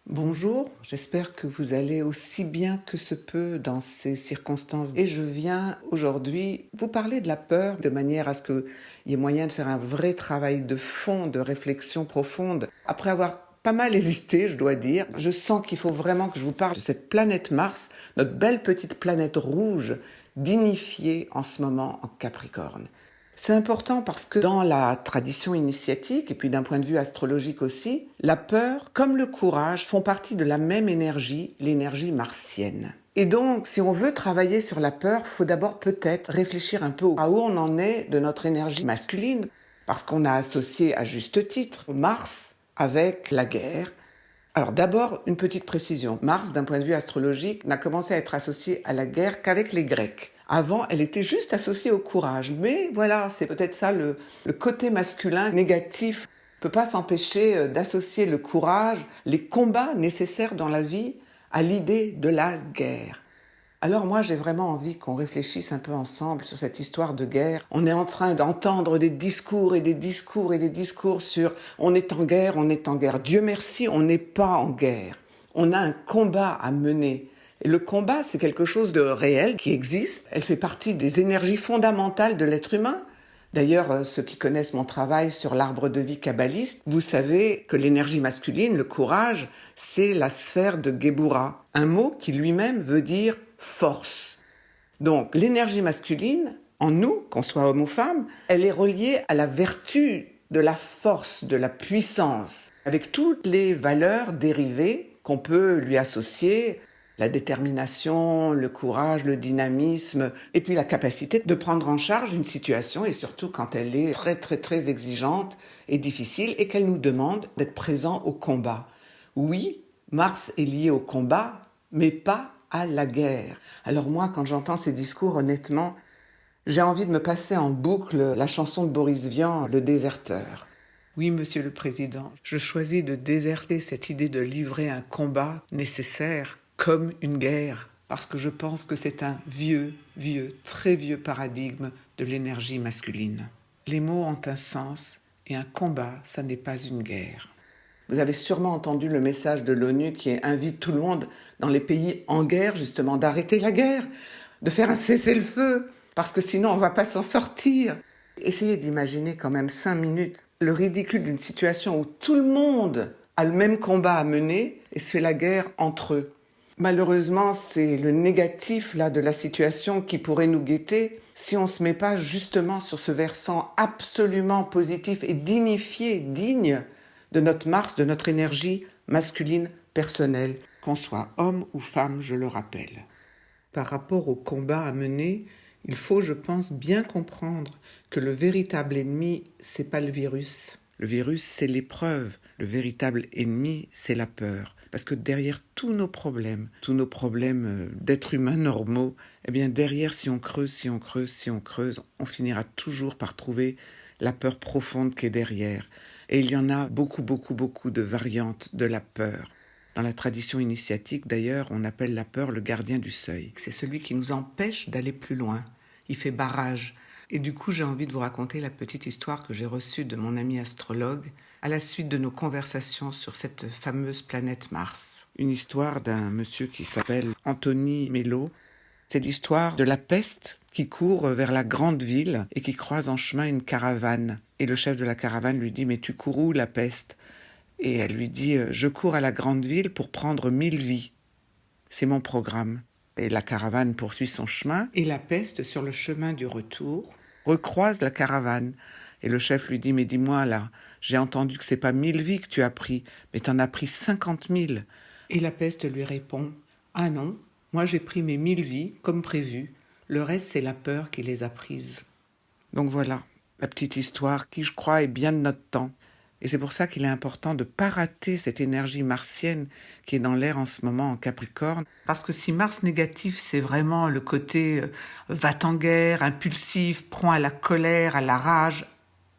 Bonjour, j'espère que vous allez aussi bien que se peut dans ces circonstances. Et je viens aujourd'hui vous parler de la peur de manière à ce qu'il y ait moyen de faire un vrai travail de fond, de réflexion profonde. Après avoir pas mal hésité, je dois dire, je sens qu'il faut vraiment que je vous parle de cette planète Mars, notre belle petite planète rouge, dignifiée en ce moment en Capricorne. C'est important parce que dans la tradition initiatique, et puis d'un point de vue astrologique aussi, la peur, comme le courage, font partie de la même énergie, l'énergie martienne. Et donc, si on veut travailler sur la peur, il faut d'abord peut-être réfléchir un peu à où on en est de notre énergie masculine, parce qu'on a associé à juste titre Mars avec la guerre. Alors d'abord, une petite précision. Mars, d'un point de vue astrologique, n'a commencé à être associée à la guerre qu'avec les Grecs. Avant, elle était juste associée au courage. Mais voilà, c'est peut-être ça le côté masculin négatif ne peut pas s'empêcher d'associer le courage, les combats nécessaires dans la vie, à l'idée de la guerre. Alors moi, j'ai vraiment envie qu'on réfléchisse un peu ensemble sur cette histoire de guerre. On est en train d'entendre des discours et des discours et des discours sur on est en guerre, on est en guerre. Dieu merci, on n'est pas en guerre. On a un combat à mener. Et le combat, c'est quelque chose de réel qui existe. Elle fait partie des énergies fondamentales de l'être humain. D'ailleurs, ceux qui connaissent mon travail sur l'arbre de vie kabbaliste, vous savez que l'énergie masculine, le courage, c'est la sphère de Gebura, un mot qui lui-même veut dire force. Donc l'énergie masculine, en nous, qu'on soit homme ou femme, elle est reliée à la vertu de la force, de la puissance, avec toutes les valeurs dérivées qu'on peut lui associer, la détermination, le courage, le dynamisme, et puis la capacité de prendre en charge une situation, et surtout quand elle est très très très exigeante et difficile, et qu'elle nous demande d'être présent au combat. Oui, Mars est lié au combat, mais pas à la guerre. Alors moi, quand j'entends ces discours, honnêtement, j'ai envie de me passer en boucle la chanson de Boris Vian, Le déserteur. Oui, Monsieur le Président, je choisis de déserter cette idée de livrer un combat nécessaire comme une guerre, parce que je pense que c'est un vieux, très vieux paradigme de l'énergie masculine. Les mots ont un sens, et un combat, ça n'est pas une guerre. Vous avez sûrement entendu le message de l'ONU qui invite tout le monde dans les pays en guerre, justement, d'arrêter la guerre, de faire un cessez-le-feu, parce que sinon on ne va pas s'en sortir. Essayez d'imaginer quand même 5 minutes le ridicule d'une situation où tout le monde a le même combat à mener et c'est la guerre entre eux. Malheureusement, c'est le négatif là de la situation qui pourrait nous guetter si on ne se met pas justement sur ce versant absolument positif et dignifié, digne de notre Mars, de notre énergie masculine personnelle, qu'on soit homme ou femme, je le rappelle. Par rapport au combat à mener, il faut, je pense, bien comprendre que le véritable ennemi, c'est pas le virus. Le virus, c'est l'épreuve. Le véritable ennemi, c'est la peur. Parce que derrière tous nos problèmes d'êtres humains normaux, eh bien derrière, si on creuse, on finira toujours par trouver la peur profonde qui est derrière. Et il y en a beaucoup de variantes de la peur. Dans la tradition initiatique, d'ailleurs, on appelle la peur le gardien du seuil. C'est celui qui nous empêche d'aller plus loin. Il fait barrage. Et du coup, j'ai envie de vous raconter la petite histoire que j'ai reçue de mon ami astrologue à la suite de nos conversations sur cette fameuse planète Mars. Une histoire d'un monsieur qui s'appelle Anthony Mello. C'est l'histoire de la peste qui court vers la grande ville et qui croise en chemin une caravane. Et le chef de la caravane lui dit « Mais tu cours où, la peste ?» Et elle lui dit « Je cours à la grande ville pour prendre 1000 vies. C'est mon programme. » Et la caravane poursuit son chemin, et la peste, sur le chemin du retour, recroise la caravane. Et le chef lui dit « Mais dis-moi là, j'ai entendu que c'est pas 1000 vies que tu as pris, mais t'en as pris 50 000. » Et la peste lui répond « Ah non, moi j'ai pris mes 1000 vies, comme prévu. Le reste, c'est la peur qui les a prises. » Donc voilà, la petite histoire qui, je crois, est bien de notre temps. Et c'est pour ça qu'il est important de ne pas rater cette énergie martienne qui est dans l'air en ce moment en Capricorne. Parce que si Mars négatif, c'est vraiment le côté va-t-en-guerre, impulsif, prompt à la colère, à la rage,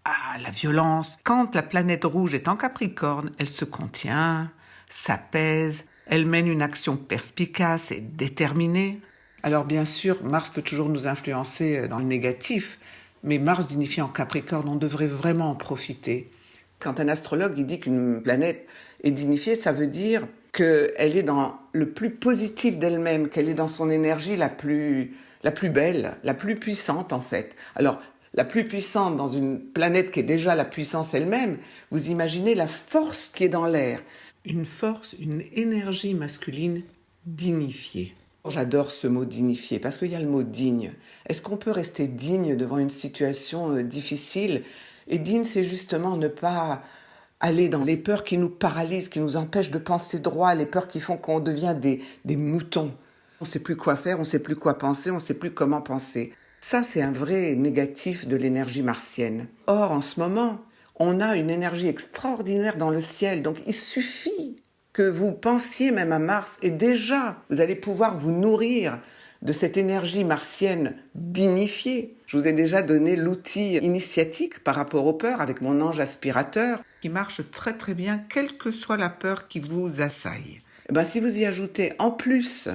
à la violence. Quand la planète rouge est en Capricorne, elle se contient, s'apaise, elle mène une action perspicace et déterminée. Alors bien sûr, Mars peut toujours nous influencer dans le négatif, mais Mars dignifié en Capricorne, on devrait vraiment en profiter. Quand un astrologue il dit qu'une planète est dignifiée, ça veut dire qu'elle est dans le plus positif d'elle-même, qu'elle est dans son énergie la plus belle, la plus puissante en fait. Alors, la plus puissante dans une planète qui est déjà la puissance elle-même, vous imaginez la force qui est dans l'air. Une force, une énergie masculine dignifiée. J'adore ce mot dignifié parce qu'il y a le mot digne. Est-ce qu'on peut rester digne devant une situation difficile? Et digne, c'est justement ne pas aller dans les peurs qui nous paralysent, qui nous empêchent de penser droit, les peurs qui font qu'on devient des moutons. On ne sait plus quoi faire, on ne sait plus quoi penser, on ne sait plus comment penser. Ça, c'est un vrai négatif de l'énergie martienne. Or, en ce moment, on a une énergie extraordinaire dans le ciel, donc il suffit que vous pensiez même à Mars, et déjà, vous allez pouvoir vous nourrir de cette énergie martienne dignifiée. Je vous ai déjà donné l'outil initiatique par rapport aux peurs avec mon ange aspirateur, qui marche très très bien, quelle que soit la peur qui vous assaille. Et bien, si vous y ajoutez en plus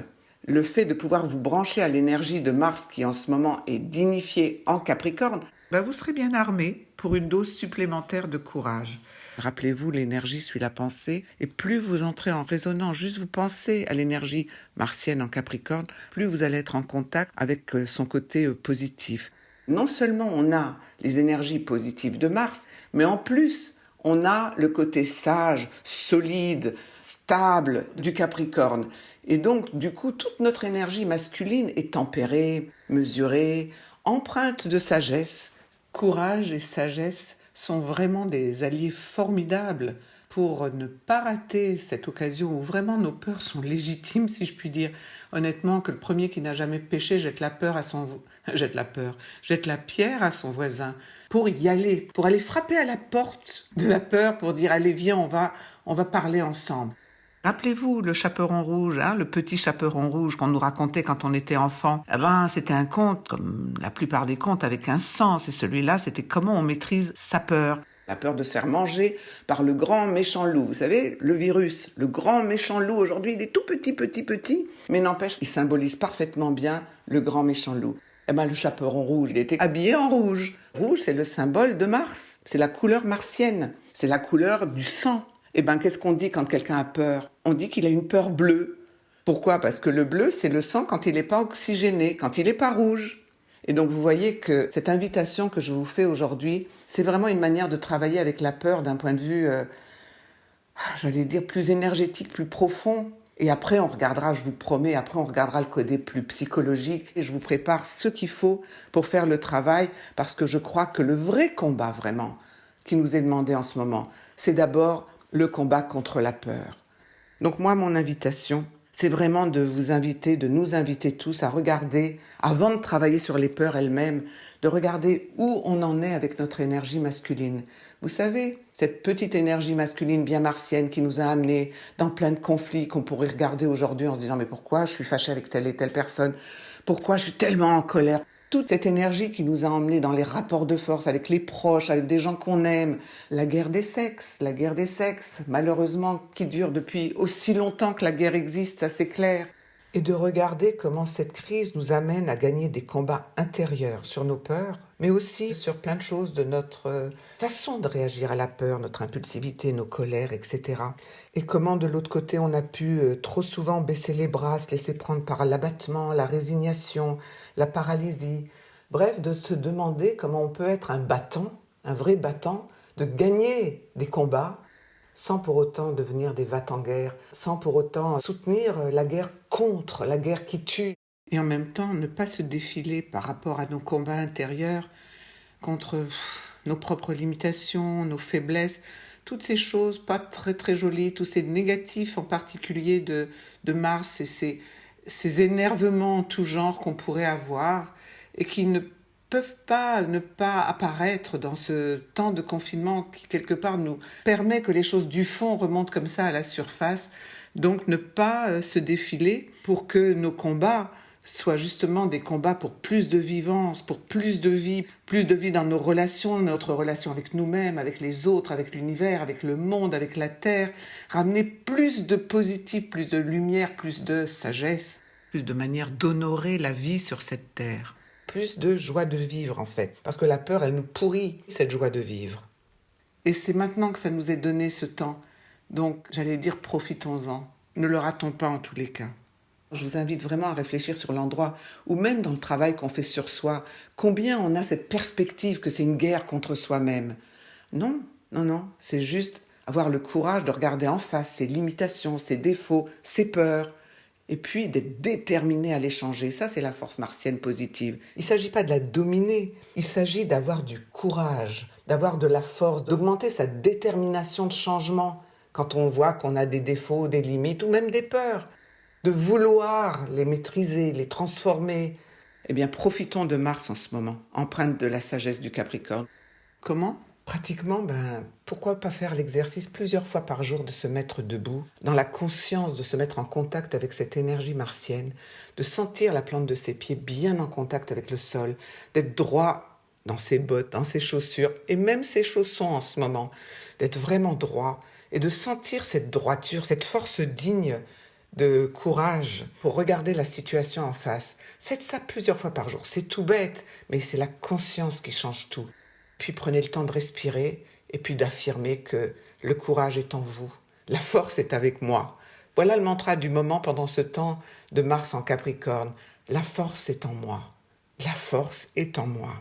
le fait de pouvoir vous brancher à l'énergie de Mars qui en ce moment est dignifiée en Capricorne, ben vous serez bien armé pour une dose supplémentaire de courage. Rappelez-vous, l'énergie suit la pensée, et plus vous entrez en résonance, juste vous pensez à l'énergie martienne en Capricorne, plus vous allez être en contact avec son côté positif. Non seulement on a les énergies positives de Mars, mais en plus, on a le côté sage, solide, stable du Capricorne. Et donc, du coup, toute notre énergie masculine est tempérée, mesurée, empreinte de sagesse. Courage et sagesse sont vraiment des alliés formidables pour ne pas rater cette occasion où vraiment nos peurs sont légitimes, si je puis dire. Honnêtement, que le premier qui n'a jamais péché jette la pierre à son voisin pour y aller, pour aller frapper à la porte de la peur, pour dire allez viens, on va parler ensemble. Rappelez-vous le chaperon rouge, le petit chaperon rouge qu'on nous racontait quand on était enfant. C'était un conte, comme la plupart des contes, avec un sens. Et celui-là, c'était comment on maîtrise sa peur. La peur de se faire manger par le grand méchant loup. Vous savez, le virus, le grand méchant loup, aujourd'hui, il est tout petit. Mais n'empêche, il symbolise parfaitement bien le grand méchant loup. Le chaperon rouge, il était habillé en rouge. Rouge, c'est le symbole de Mars. C'est la couleur martienne. C'est la couleur du sang. Qu'est-ce qu'on dit quand quelqu'un a peur? On dit qu'il a une peur bleue. Pourquoi? Parce que le bleu, c'est le sang quand il n'est pas oxygéné, quand il n'est pas rouge. Et donc vous voyez que cette invitation que je vous fais aujourd'hui, c'est vraiment une manière de travailler avec la peur d'un point de vue, plus énergétique, plus profond. Et après, on regardera, je vous promets, le côté plus psychologique. Et je vous prépare ce qu'il faut pour faire le travail, parce que je crois que le vrai combat, vraiment, qui nous est demandé en ce moment, c'est d'abord le combat contre la peur. Donc moi, mon invitation, c'est vraiment de nous inviter tous à regarder, avant de travailler sur les peurs elles-mêmes, de regarder où on en est avec notre énergie masculine. Vous savez, cette petite énergie masculine bien martienne qui nous a amenés dans plein de conflits qu'on pourrait regarder aujourd'hui en se disant « Mais pourquoi je suis fâché avec telle et telle personne? Pourquoi je suis tellement en colère ?» Toute cette énergie qui nous a emmenés dans les rapports de force avec les proches, avec des gens qu'on aime. La guerre des sexes, malheureusement, qui dure depuis aussi longtemps que la guerre existe, ça c'est clair. Et de regarder comment cette crise nous amène à gagner des combats intérieurs sur nos peurs, mais aussi sur plein de choses de notre façon de réagir à la peur, notre impulsivité, nos colères, etc. Et comment de l'autre côté on a pu trop souvent baisser les bras, se laisser prendre par l'abattement, la résignation, la paralysie. Bref, de se demander comment on peut être un vrai battant, de gagner des combats, sans pour autant devenir des va-t-en-guerre, sans pour autant soutenir la guerre contre, la guerre qui tue. Et en même temps, ne pas se défiler par rapport à nos combats intérieurs contre nos propres limitations, nos faiblesses, toutes ces choses pas très très jolies, tous ces négatifs en particulier de Mars et ces énervements en tout genre qu'on pourrait avoir et qui ne peuvent pas ne pas apparaître dans ce temps de confinement qui, quelque part, nous permet que les choses du fond remontent comme ça à la surface. Donc, ne pas se défiler pour que nos combats soient justement des combats pour plus de vivance, pour plus de vie dans nos relations, notre relation avec nous-mêmes, avec les autres, avec l'univers, avec le monde, avec la Terre. Ramener plus de positif, plus de lumière, plus de sagesse, plus de manière d'honorer la vie sur cette Terre. Plus de joie de vivre en fait, parce que la peur, elle nous pourrit cette joie de vivre. Et c'est maintenant que ça nous est donné ce temps, donc j'allais dire profitons-en. Ne le ratons pas en tous les cas. Je vous invite vraiment à réfléchir sur l'endroit où même dans le travail qu'on fait sur soi, combien on a cette perspective que c'est une guerre contre soi-même. Non, non, non, c'est juste avoir le courage de regarder en face ses limitations, ses défauts, ses peurs, et puis d'être déterminé à les changer. Ça, c'est la force martienne positive. Il ne s'agit pas de la dominer, il s'agit d'avoir du courage, d'avoir de la force, d'augmenter sa détermination de changement quand on voit qu'on a des défauts, des limites ou même des peurs, de vouloir les maîtriser, les transformer. Eh bien, profitons de Mars en ce moment, empreinte de la sagesse du Capricorne. Comment ? Pratiquement, pourquoi pas faire l'exercice plusieurs fois par jour de se mettre debout, dans la conscience de se mettre en contact avec cette énergie martienne, de sentir la plante de ses pieds bien en contact avec le sol, d'être droit dans ses bottes, dans ses chaussures et même ses chaussons en ce moment, d'être vraiment droit et de sentir cette droiture, cette force digne de courage pour regarder la situation en face. Faites ça plusieurs fois par jour. C'est tout bête, mais c'est la conscience qui change tout. Puis prenez le temps de respirer et puis d'affirmer que le courage est en vous. La force est avec moi. Voilà le mantra du moment pendant ce temps de Mars en Capricorne. La force est en moi. La force est en moi.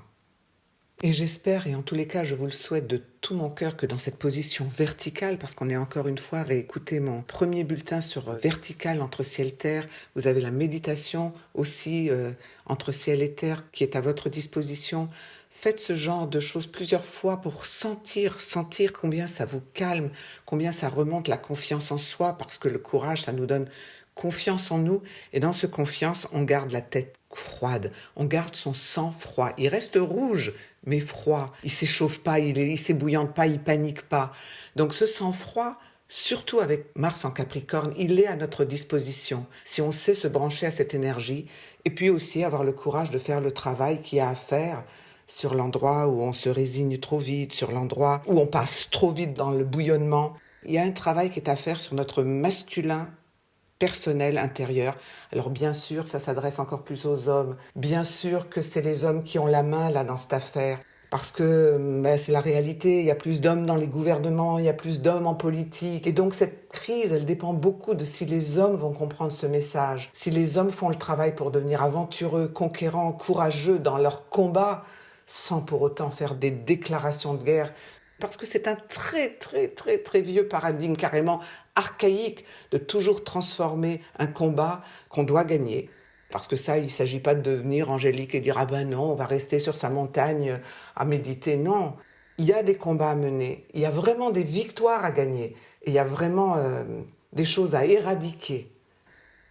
Et j'espère, et en tous les cas, je vous le souhaite de tout mon cœur, que dans cette position verticale, parce qu'on est encore une fois réécouté mon premier bulletin sur vertical entre ciel-terre, vous avez la méditation aussi entre ciel et terre qui est à votre disposition. Faites ce genre de choses plusieurs fois pour sentir combien ça vous calme, combien ça remonte la confiance en soi, parce que le courage, ça nous donne confiance en nous, et dans ce confiance, on garde la tête froide, on garde son sang froid. Il reste rouge, mais froid. Il s'échauffe pas, il s'ébouillante pas, il panique pas. Donc ce sang froid, surtout avec Mars en Capricorne, il est à notre disposition, si on sait se brancher à cette énergie, et puis aussi avoir le courage de faire le travail qu'il y a à faire, sur l'endroit où on se résigne trop vite, sur l'endroit où on passe trop vite dans le bouillonnement. Il y a un travail qui est à faire sur notre masculin personnel intérieur. Alors bien sûr, ça s'adresse encore plus aux hommes. Bien sûr que c'est les hommes qui ont la main là dans cette affaire. Parce que c'est la réalité, il y a plus d'hommes dans les gouvernements, il y a plus d'hommes en politique. Et donc cette crise, elle dépend beaucoup de si les hommes vont comprendre ce message. Si les hommes font le travail pour devenir aventureux, conquérants, courageux dans leur combat, sans pour autant faire des déclarations de guerre. Parce que c'est un très très très très vieux paradigme, carrément archaïque, de toujours transformer un combat qu'on doit gagner. Parce que ça, il ne s'agit pas de devenir angélique et dire « Ah ben non, on va rester sur sa montagne à méditer ». Non, il y a des combats à mener, il y a vraiment des victoires à gagner, et il y a vraiment des choses à éradiquer.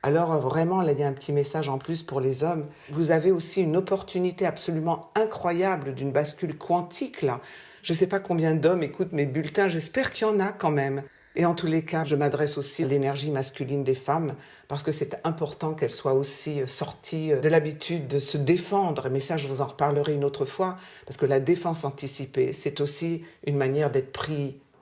Alors vraiment, là, il y a un petit message en plus pour les hommes. Vous avez aussi une opportunité absolument incroyable d'une bascule quantique, là. Je ne sais pas combien d'hommes écoutent mes bulletins, j'espère qu'il y en a quand même. Et en tous les cas, je m'adresse aussi à l'énergie masculine des femmes, parce que c'est important qu'elles soient aussi sorties de l'habitude de se défendre. Mais ça, je vous en reparlerai une autre fois, parce que la défense anticipée, c'est aussi une manière d'être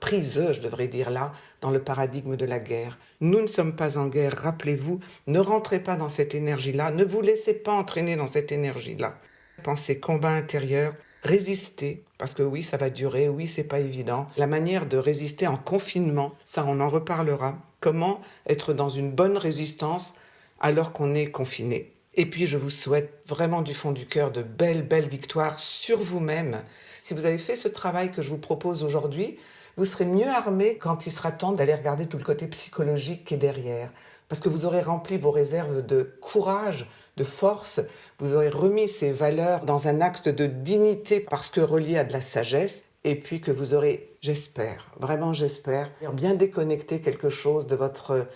prise, je devrais dire là, dans le paradigme de la guerre. Nous ne sommes pas en guerre, rappelez-vous, ne rentrez pas dans cette énergie-là, ne vous laissez pas entraîner dans cette énergie-là. Pensez combat intérieur, résistez, parce que oui, ça va durer, oui, c'est pas évident. La manière de résister en confinement, ça on en reparlera. Comment être dans une bonne résistance alors qu'on est confiné. Et puis je vous souhaite vraiment du fond du cœur de belles victoires sur vous-même. Si vous avez fait ce travail que je vous propose aujourd'hui, vous serez mieux armé quand il sera temps d'aller regarder tout le côté psychologique qui est derrière. Parce que vous aurez rempli vos réserves de courage, de force, vous aurez remis ces valeurs dans un axe de dignité parce que relié à de la sagesse, et puis que vous aurez, j'espère, vraiment j'espère, bien déconnecté quelque chose de votre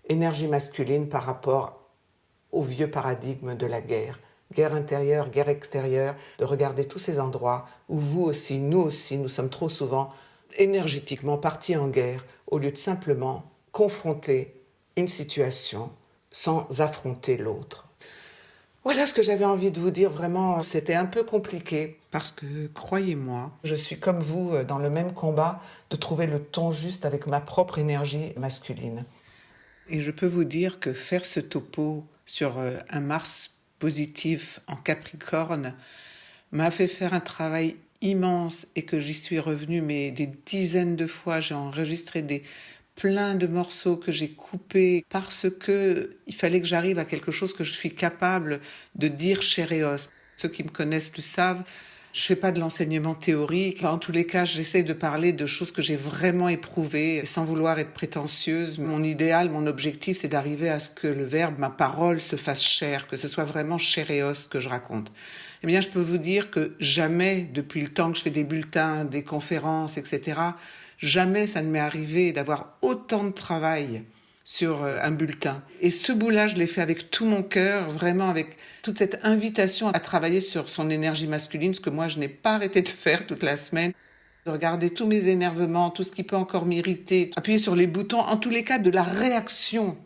énergie masculine par rapport au vieux paradigme de la guerre. Guerre intérieure, guerre extérieure, de regarder tous ces endroits où vous aussi, nous sommes trop souvent énergétiquement partis en guerre au lieu de simplement confronter une situation sans affronter l'autre. Voilà ce que j'avais envie de vous dire, vraiment, c'était un peu compliqué parce que, croyez-moi, je suis comme vous dans le même combat de trouver le ton juste avec ma propre énergie masculine. Et je peux vous dire que faire ce topo sur un Mars positif en Capricorne m'a fait faire un travail immense et que j'y suis revenue mais des dizaines de fois. J'ai enregistré des plein de morceaux que j'ai coupés parce que il fallait que j'arrive à quelque chose que je suis capable de dire chéréos. Ceux qui me connaissent le savent. Je fais pas de l'enseignement théorique. En tous les cas, j'essaie de parler de choses que j'ai vraiment éprouvées, sans vouloir être prétentieuse. Mon idéal, mon objectif, c'est d'arriver à ce que le verbe, ma parole, se fasse chair, que ce soit vraiment chéréos que je raconte. Eh bien, je peux vous dire que jamais, depuis le temps que je fais des bulletins, des conférences, etc., jamais ça ne m'est arrivé d'avoir autant de travail sur un bulletin. Et ce bout-là, je l'ai fait avec tout mon cœur, vraiment avec toute cette invitation à travailler sur son énergie masculine, ce que moi, je n'ai pas arrêté de faire toute la semaine. De regarder tous mes énervements, tout ce qui peut encore m'irriter, appuyer sur les boutons, en tous les cas, de la réaction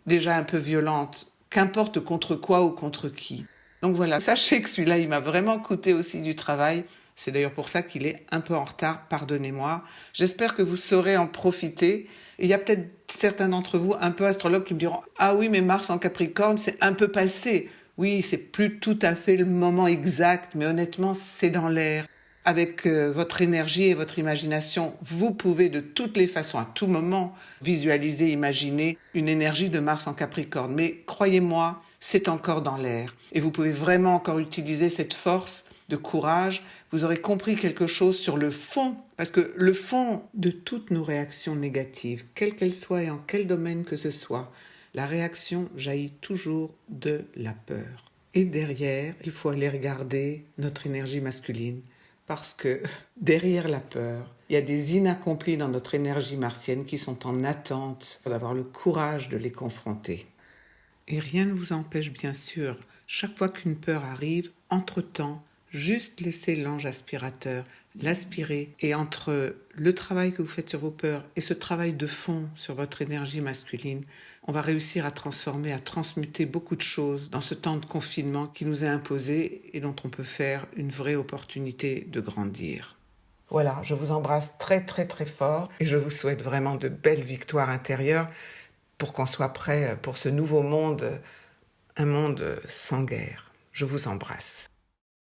déjà un peu violente, qu'importe contre quoi ou contre qui. Donc voilà, sachez que celui-là, il m'a vraiment coûté aussi du travail. C'est d'ailleurs pour ça qu'il est un peu en retard, pardonnez-moi. J'espère que vous saurez en profiter. Et il y a peut-être certains d'entre vous, un peu astrologues, qui me diront « Ah oui, mais Mars en Capricorne, c'est un peu passé. » Oui, c'est plus tout à fait le moment exact, mais honnêtement, c'est dans l'air. Avec votre énergie et votre imagination, vous pouvez de toutes les façons, à tout moment, visualiser, imaginer une énergie de Mars en Capricorne. Mais croyez-moi, c'est encore dans l'air. Et vous pouvez vraiment encore utiliser cette force de courage. Vous aurez compris quelque chose sur le fond, parce que le fond de toutes nos réactions négatives, quelles qu'elles soient et en quel domaine que ce soit, la réaction jaillit toujours de la peur. Et derrière, il faut aller regarder notre énergie masculine, parce que derrière la peur, il y a des inaccomplis dans notre énergie martienne qui sont en attente d'avoir le courage de les confronter. Et rien ne vous empêche, bien sûr, chaque fois qu'une peur arrive, entre-temps, juste laisser l'ange aspirateur l'aspirer. Et entre le travail que vous faites sur vos peurs et ce travail de fond sur votre énergie masculine, on va réussir à transformer, à transmuter beaucoup de choses dans ce temps de confinement qui nous est imposé et dont on peut faire une vraie opportunité de grandir. Voilà, je vous embrasse très très très fort et je vous souhaite vraiment de belles victoires intérieures pour qu'on soit prêt pour ce nouveau monde, un monde sans guerre. Je vous embrasse.